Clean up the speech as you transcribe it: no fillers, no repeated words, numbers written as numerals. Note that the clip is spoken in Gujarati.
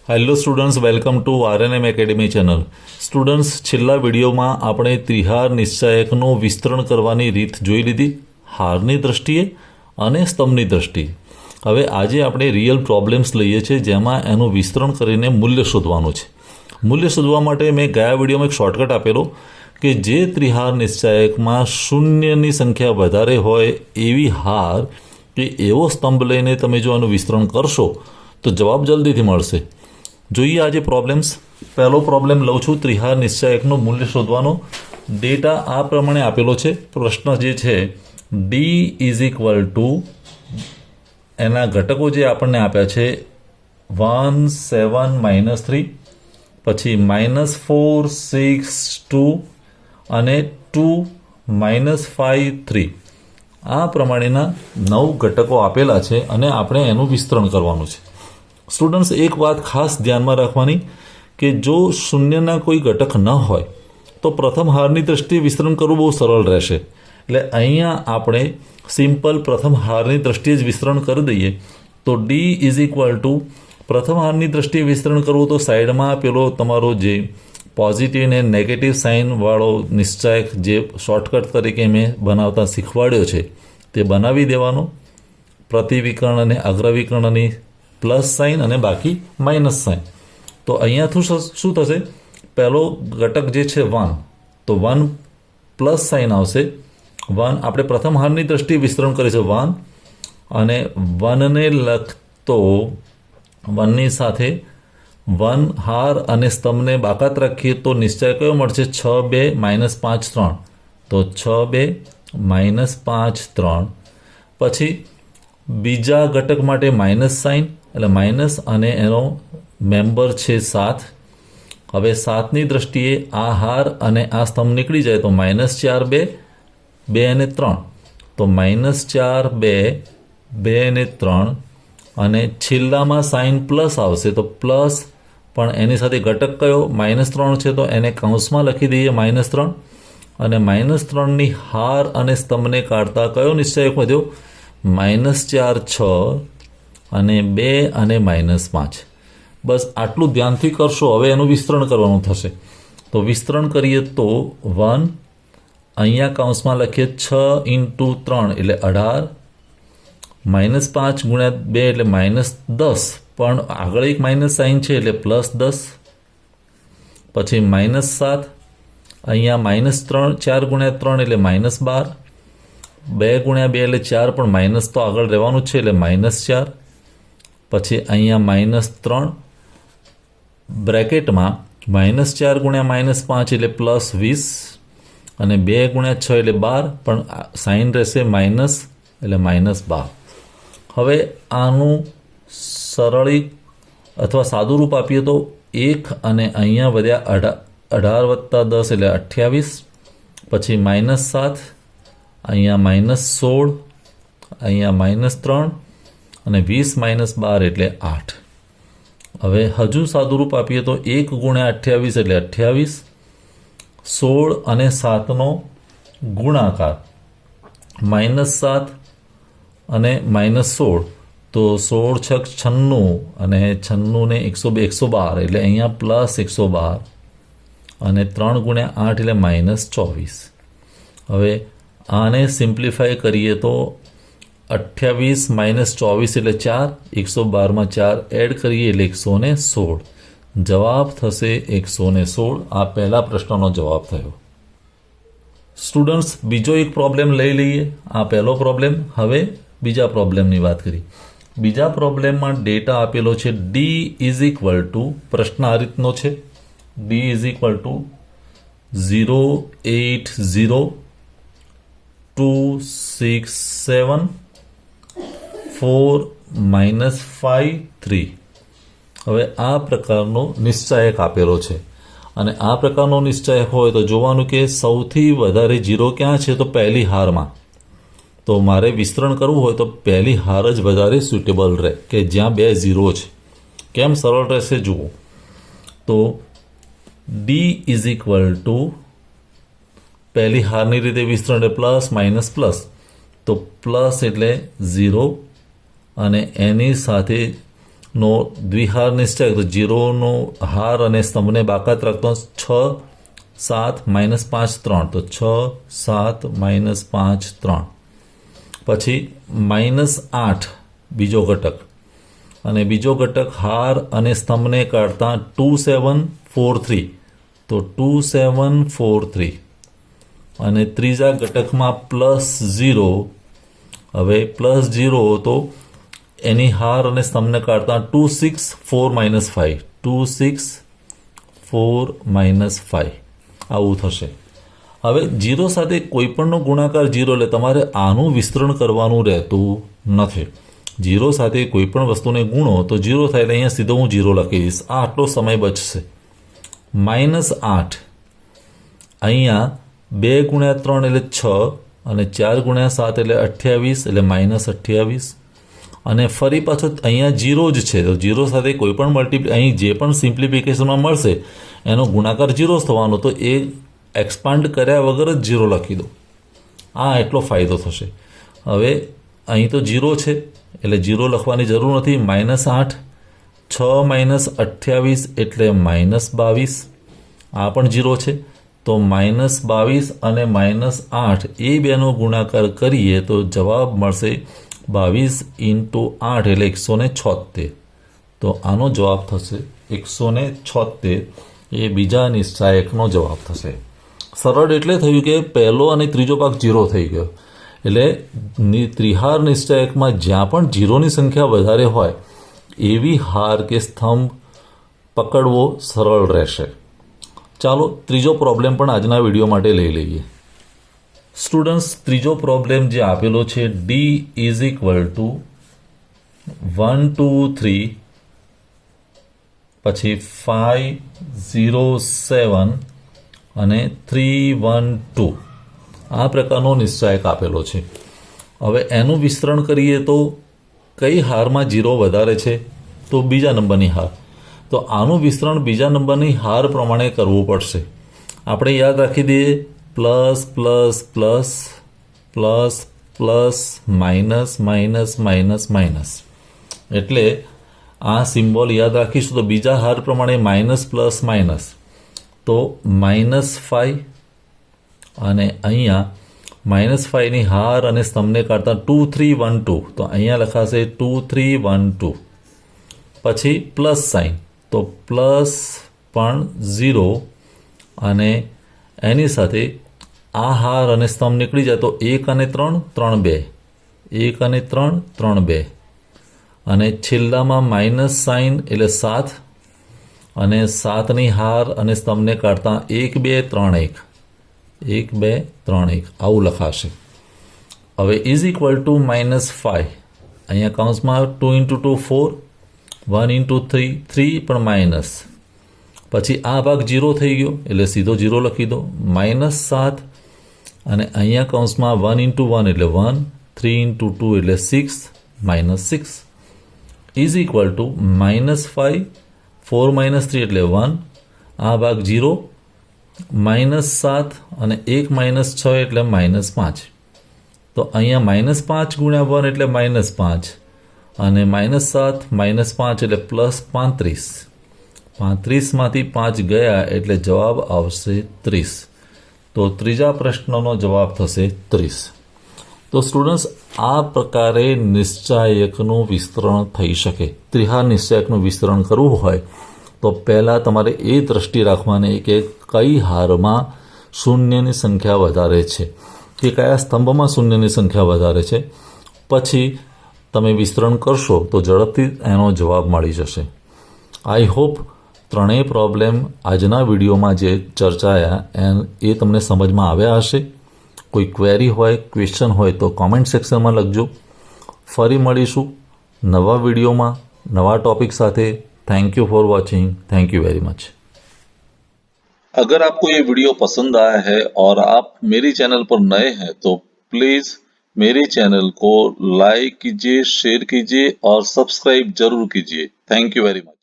Hello students, welcome to RNM academy channel. Students, છેલ્લા વિડીયોમાં આપણે ત્રિહાર નિશ્ચાયકનું વિસ્તરણ કરવાની રીત જોઈ લીધી, હારની દ્રષ્ટિએ અને સ્તંભની દ્રષ્ટિએ. હવે આજે આપણે રિયલ પ્રોબ્લેમ્સ લઈએ છીએ જેમાં એનું વિસ્તરણ કરીને મૂલ્ય શોધવાનું છે. મૂલ્ય શોધવા માટે મેં ગયા વિડીયોમાં એક શોર્ટકટ આપેલો કે જે ત્રિહાર નિશ્ચાયકમાં શૂન્યની સંખ્યા વધારે હોય એવી હાર કે એવો સ્તંભ લઈને તમે જો આનું વિસ્તરણ કરશો તો જવાબ જલ્દીથી મળશે. જોઈએ આજે પ્રોબ્લેમ્સ. પહેલો પ્રોબ્લેમ લઉં છું, ત્રિહાર નિશ્ચાયકનું મૂલ્ય શોધવાનો. ડેટા આ પ્રમાણે આપેલો છે. પ્રશ્ન જે છે ડી ઇઝ ઇક્વલ ટુ એના ઘટકો જે આપણને આપ્યા છે 1 7 -3, પછી -4 6 2 અને 2 -5 3. આ પ્રમાણેના 9 ઘટકો આપેલા છે અને આપણે એનું વિસ્તરણ કરવાનું છે. સ્ટુડન્ટ્સ, એક વાત ખાસ ધ્યાનમાં રાખવાની કે જો શૂન્યના કોઈ ઘટક ન હોય તો પ્રથમ હારની દ્રષ્ટિએ વિસ્તરણ કરવું બહુ સરળ રહેશે. એટલે અહીંયા આપણે સિમ્પલ પ્રથમ હારની દ્રષ્ટિએ જ વિસ્તરણ કરી દઈએ તો ડી ઇઝ ઇક્વલ ટુ પ્રથમ હારની દ્રષ્ટિએ વિસ્તરણ કરવું તો સાઈડમાં પેલો તમારો જે પોઝિટિવ ને નેગેટિવ સાઇનવાળો નિશ્ચાયક જે શોર્ટકટ તરીકે મેં બનાવતા શીખવાડ્યો છે તે બનાવી દેવાનો. પ્રતિવિકર્ણ અને અગ્રવિકર્ણની પ્લસ સાઇન અને બાકી માઇનસ સાઇન. તો અહીંયાથી શું થશે, પહેલો ઘટક જે છે 1, તો 1 પ્લસ સાઇન આવશે. 1 આપણે પ્રથમ હારની દ્રષ્ટિએ વિસ્તરણ કરીશું 1, અને 1ને લખતો 1ની સાથે 1 હાર અને સ્તંભને બાકાત રાખીએ તો નિશ્ચય કયો મળશે? 6 2 -5 3. તો 6 2 -5 3. પછી બીજા ઘટક માટે માઇનસ સાઇન, એટલે માઇનસ અને એનો મેમ્બર છે 7. હવે 7ની દ્રષ્ટિએ આ હાર અને આ સ્તંભ નીકળી જાય તો -4 2 2 અને 3. તો -4 2 2 અને 3, અને છેલ્લામાં સાઇન પ્લસ આવશે તો પ્લસ, પણ એની સાથે ઘટક કયો? -3 છે તો એને કૌંસમાં લખી દઈએ -3. અને -3ની હાર અને સ્તંભને કાઢતા કયો નિશ્ચયક વધ્યો? -4 6 અને 2 અને -5. બસ આટલું ધ્યાનથી કરશો. હવે એનું વિસ્તરણ કરવાનું થશે. તો વિસ્તરણ કરીએ તો 1, અહીંયા કૌંસમાં લખીએ 6 × 3 એટલે 18, -5 × 2 એટલે -10, પણ આગળ એક માઇનસ સાઇન છે એટલે +10. પછી -7, અહીંયા -4 × 3 એટલે -12, 2 × 2 એટલે 4, પણ માઇનસ તો આગળ રહેવાનું છે એટલે -4. પછી અહીંયા -3 બ્રેકેટમાં -4 × -5 એટલે +20, અને 2 × 6 એટલે 12, પણ સાઇન રહેશે માઇનસ એટલે -12. હવે આનું સરળી અથવા સાદું રૂપ આપીએ તો 1, અને અહીંયા વધ્યા 18 + 10 એટલે 28. પછી -7, અહીંયા -16, અહીંયા -3, અને 20 - 12 એટલે 8. હવે હજુ સાદું રૂપ આપીએ તો 1 × 28 એટલે 28, 16 અને 7નો ગુણાકાર, -7 અને -16, તો 16 × 6 96, અને 96 ને 112 એટલે અહીંયા +112, અને 3 × 8 એટલે -24. હવે આને સિમ્પ્લિફાય કરીએ તો 28 - 24 એટલે 4, 112માં 4 એડ કરીએ એટલે 116. જવાબ થશે 116. આ પહેલા પ્રશ્નનો જવાબ થયો. સ્ટુડન્ટ્સ, બીજો એક પ્રોબ્લેમ લઈ લઈએ. આ પહેલો પ્રોબ્લેમ. હવે બીજા પ્રોબ્લેમની વાત કરી. બીજા પ્રોબ્લેમમાં ડેટા આપેલો છે ડી ઇઝ ઇક્વલ ટુ, પ્રશ્ન આ રીતનો છે, ડી ઇઝ ઇક્વલ ટુ 0 8 0 2 6 7 4 -5 3. હવે આ પ્રકારનો નિશ્ચાયક આપેલો છે, અને આ પ્રકારનો નિશ્ચાયક હોય તો જોવાનું કે સૌથી વધારે 0 ક્યાં છે? તો પહેલી હારમાં. તો મારે વિસ્તરણ કરવું હોય તો પહેલી હાર જ વધારે સુટેબલ રહે કે જ્યાં 2 0 છે. કેમ સરળ રહેશે જુઓ. તો ડી ઇઝ ઇક્વલ ટુ પહેલી હારની રીતે વિસ્તરણ એટલે પ્લસ માઇનસ પ્લસ, તો પ્લસ એટલે 0, અને એની સાથે નો દ્વિહાર નિશ્ચયક, તો 0નો હાર અને સ્તંભને બાકાત રાખતો 6 7 -5 3, તો 6 7 -5 3. પછી -8 બીજો ઘટક, અને બીજો ઘટક હાર અને સ્તંભને કાઢતા 2 7 4 3, તો 2 7 4 3. અને ત્રીજા ઘટકમાં +0, હવે +0 તો એની હાર અને સ્તંભને કાઢતા 2 6 4 -5, 2 6 4 -5 આવું થશે. હવે 0 સાથે કોઈપણનો ગુણાકાર 0 એટલે તમારે આનું વિસ્તરણ કરવાનું રહેતું નથી. 0 સાથે કોઈપણ વસ્તુને ગુણો તો 0 થાય એટલે અહીંયા સીધો હું 0 લખી દઈશ. આ આટલો સમય બચશે. -8 અહીંયા 2 × 3 એટલે 6, અને 4 × 7 એટલે 28, એટલે -28. અને ફરી પાછો અહીંયા 0 જ છે, તો 0 સાથે કોઈ પણ અહીં જે પણ સિમ્પ્લિફિકેશનમાં મળશે એનો ગુણાકાર 0 જ થવાનો, તો એ એક્સપાન્ડ કર્યા વગર જ 0 લખી દો. આ એટલો ફાયદો થશે. હવે અહીં તો 0 છે એટલે 0 લખવાની જરૂર નથી. -8 6 -28 એટલે -22, આ પણ 0 છે, તો -22 અને -8 એ બેનો ગુણાકાર કરીએ તો જવાબ મળશે 22 × 8 એટલે 176. તો આનો જવાબ થશે 176. એ બીજા નિશ્ચાયકનો જવાબ થશે. સરળ એટલે થયું કે પહેલો અને ત્રીજો ભાગ 0 થઈ ગયો, એટલે ત્રિહાર નિશ્ચાયકમાં જ્યાં પણ 0ની સંખ્યા વધારે હોય એવી હાર કે સ્તંભ પકડવો સરળ રહેશે. ચાલો ત્રીજો પ્રોબ્લેમ પણ આજના વિડીયો માટે લઈ લઈએ. સ્ટુડન્ટ્સ, ત્રીજો પ્રોબ્લેમ જે આપેલો છે D = 1 2 3 પછી 5 0 7 અને 3 1 2 આ પ્રકારનો નિશ્ચાયક આપેલો છે. હવે એનું વિસ્તરણ કરીએ તો કઈ હારમાં 0 વધારે છે? તો બીજા નંબરની હાર. તો આનું વિસ્તરણ બીજા નંબરની હાર પ્રમાણે કરવું પડશે. આપણે યાદ રાખી દઈએ plus plus plus plus plus minus minus minus minus, એટલે આ સિમ્બોલ યાદ રાખીશું. તો બીજા હાર પ્રમાણે માઇનસ પ્લસ માઇનસ, તો -5, અને અહીંયા -5ની હાર અને સ્તંભને કાઢતા 2 3 1 2, તો અહીંયા લખાશે 2 3 1 2. પછી પ્લસ સાઇન, તો પ્લસ પણ 0, અને એની સાથે આ હાર અને સ્તંભ નીકળી જાય તો 1 અને 3 3 2, 1 અને 3 3 2, અને છેલ્લામાં માઇનસ સાઇન એટલે 7, અને 7ની હાર અને સ્તંભને કાઢતા 1 2 3 1, 1 2 3 1 આવું લખાશે. હવે = -5, અહીંયા કૌંસમાં 2 × 2 4, 1 × 3 3 પણ માઇનસ. પછી આ ભાગ 0 થઈ ગયો એટલે સીધો 0 લખી દો. -7, અને અહીંયા કૌંસમાં 1 × 1 એટલે 1, 3 × 2 એટલે 6, -6 = -5 4 - 3 એટલે 1, આ ભાગ 0, -7 અને 1 - 6 એટલે -5. તો અહીંયા -5 × 1 એટલે -5, અને -7 -5 એટલે +35. 35માંથી 5 ગયા એટલે જવાબ આવશે 30. તો ત્રીજા પ્રશ્નનો જવાબ થશે 30. તો સ્ટુડન્ટ્સ, આ પ્રકારે નિશ્ચાયકનું વિસ્તરણ થઈ શકે. ત્રિહાર નિશ્ચાયકનું વિસ્તરણ કરવું હોય તો પહેલાં તમારે એ દ્રષ્ટિ રાખવાની કે કઈ હારમાં શૂન્યની સંખ્યા વધારે છે કે કયા સ્તંભમાં શૂન્યની સંખ્યા વધારે છે. પછી તમે વિસ્તરણ કરશો તો ઝડપથી એનો જવાબ મળી જશે. આઈ હોપ ત્રણેય પ્રોબ્લેમ આજના વિડીયોમાં જે ચર્ચાયા એ તમને સમજમાં આવ્યા હશે. કોઈ ક્વેરી હોય, ક્વેશ્ચન હોય તો કોમેન્ટ સેક્શનમાં લખજો. ફરી મળીશું નવા વિડીયોમાં નવા ટॉपिक સાથે. Thank you for watching. Thank you very much. अगर आपको ये वीडियो पसंद आया है और आप मेरी चैनल पर नए हैं तो प्लीज मेरे चैनल को लाइक कीजिए, शेयर कीजिए और सब्सक्राइब जरूर कीजिए. Thank you very much.